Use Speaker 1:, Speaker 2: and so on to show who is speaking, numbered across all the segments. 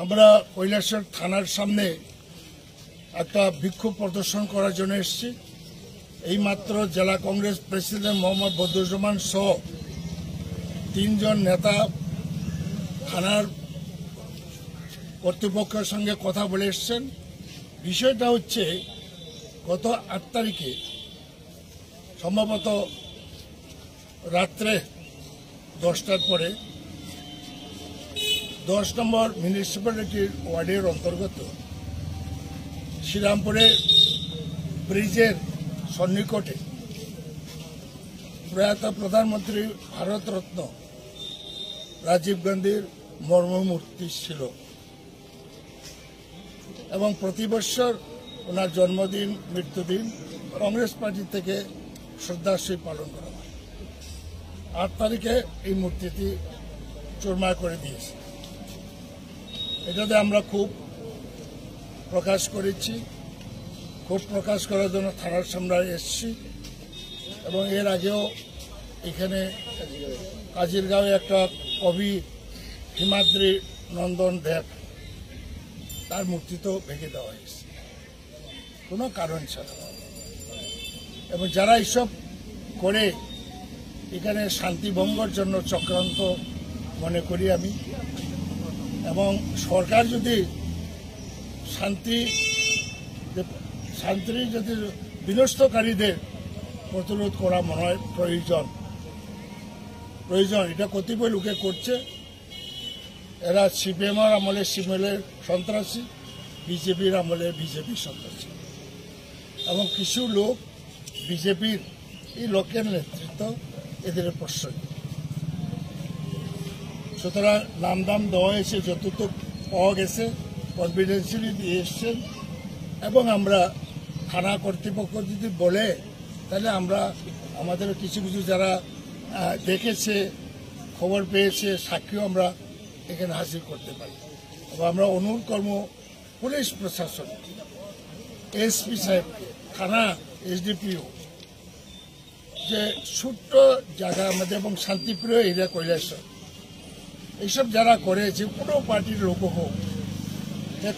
Speaker 1: আমরা কৈলাসহর থানার সামনে একটা বিক্ষোভ প্রদর্শন করার জন্য এসেছি। এইমাত্র জেলা কংগ্রেস প্রেসিডেন্ট মোহাম্মদ বদরুজ্জামান সহ 3 জন নেতা থানার কর্তৃপক্ষের সঙ্গে কথা বলে এসছেন। বিষয়টা হচ্ছে গত 8 তারিখে সম্ভবত রাত্রে 10টার পরে 10 নম্বর মিউনিসিপ্যালিটির ওয়ার্ডের অন্তর্গত শ্রীরামপুরে ব্রিজের সন্নিকটে প্রয়াত প্রধানমন্ত্রী ভারতরত্ন রাজীব গান্ধীর মর্মমূর্তি ছিল এবং প্রতি বছর ওনার জন্মদিন মৃত্যুদিন কংগ্রেস পার্টি থেকে শ্রদ্ধাশী পালন করা হয়। 8 তারিখে এই মূর্তিটি চুরমার করে দিয়েছে। এটাতে আমরা খুব প্রকাশ করেছি, খুব প্রকাশ করার জন্য থানার সামনে এসেছি এবং এর আগেও এখানে কাজিরগাঁওয়ে একটা কবি হিমাদ্রি নন্দন দেব তার মূর্তি তো ভেঙে দেওয়া হয়েছে কোনো কারণ ছাড়া। এবং যারা এইসব করে এখানে শান্তি ভঙ্গের জন্য চক্রান্ত মনে করি আমি। এবং সরকার যদি শান্তি যদি বিনষ্টকারীদের প্রতিরোধ করা মনে হয় প্রয়োজন, এটা কতিপয় লোকে করছে। এরা সিপিএমের আমলে সিপিএমের সন্ত্রাসী, বিজেপির আমলে বিজেপির সন্ত্রাসী এবং কিছু লোক বিজেপির এই লোকের নেতৃত্ব এদের প্রশ্রয়। সুতরাং নামদাম দেওয়া হয়েছে, যতটুকু পাওয়া গেছে কনফিডেন্সিয়ালি দিয়ে এসছেন এবং আমরা থানা কর্তৃপক্ষ যদি বলে তাহলে আমরা আমাদের কিছু যারা দেখেছে, খবর পেয়েছে, সাক্ষীও আমরা এখানে হাজির করতে পারি। এবং আমরা অনুরোধ করব পুলিশ প্রশাসন, এসপি সাহেবকে, থানা এসডিপিও, যে ছোট্ট জায়গা আমাদের এবং শান্তিপ্রিয় এরিয়া কৈলাসহর এইসব যারা করেছে কোনো পার্টির লোক হোক,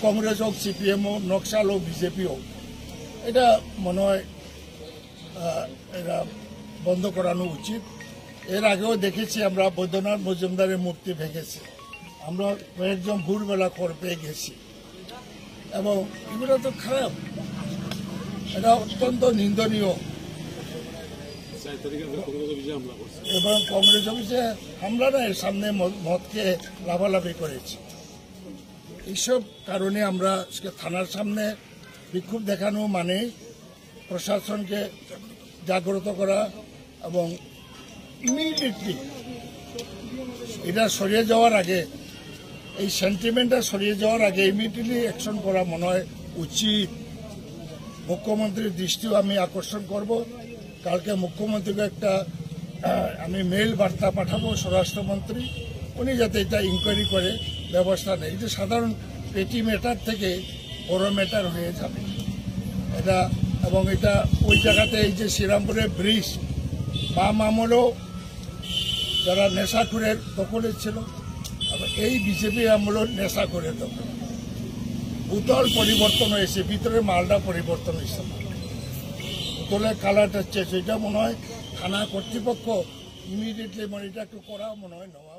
Speaker 1: কংগ্রেস হোক, সিপিএম হোক, নকশাল হোক, বিজেপি হোক, এটা মনে হয় এটা বন্ধ করানো উচিত। এর আগেও দেখেছি আমরা বৈদ্যনাথ মজুমদারের মূর্তি ভেঙেছে, আমরা কয়েকজন ভোরবেলা খবর পেয়ে গেছি এবং এগুলো তো খারাপ, এটা অত্যন্ত নিন্দনীয়। এবং কংগ্রেস অফিসে হামলা নয়, সামনে মদকে লাফালাফি করেছে। এইসব কারণে আমরা থানার সামনে বিক্ষোভ দেখানো মানে প্রশাসনকে জাগ্রত করা এবং ইমিডিয়েটলি এটা সরিয়ে যাওয়ার আগে, এই সেন্টিমেন্টটা সরিয়ে যাওয়ার আগে ইমিডিয়েটলি অ্যাকশন করা মনে হয় উচিত। মুখ্যমন্ত্রীর দৃষ্টিও আমি আকর্ষণ করব। কালকে মুখ্যমন্ত্রীকে একটা আমি মেইল বার্তা পাঠাবো স্বরাষ্ট্রমন্ত্রী, উনি যাতে এটা ইনকোয়ারি করে ব্যবস্থা নেয়। এটা সাধারণ পেটি ম্যাটার থেকে বড় ম্যাটার হয়ে যাবে এটা। এবং এটা ওই জায়গাতে এই যে শ্রীরামপুরের ব্রিজ বাম আমলেও যারা নেশাখোরের দখলে ছিল, এই বিজেপি আমলেও নেশাখোরের দখল, বোতল পরিবর্তন হয়েছে, ভিতরে মালটা পরিবর্তন হয়েছে, বোতলের কালারটা চেঞ্জ। এটা মনে হয় থানা কর্তৃপক্ষ ইমিডিয়েটলি মানে এটা একটু করা মনে হয় নেওয়া।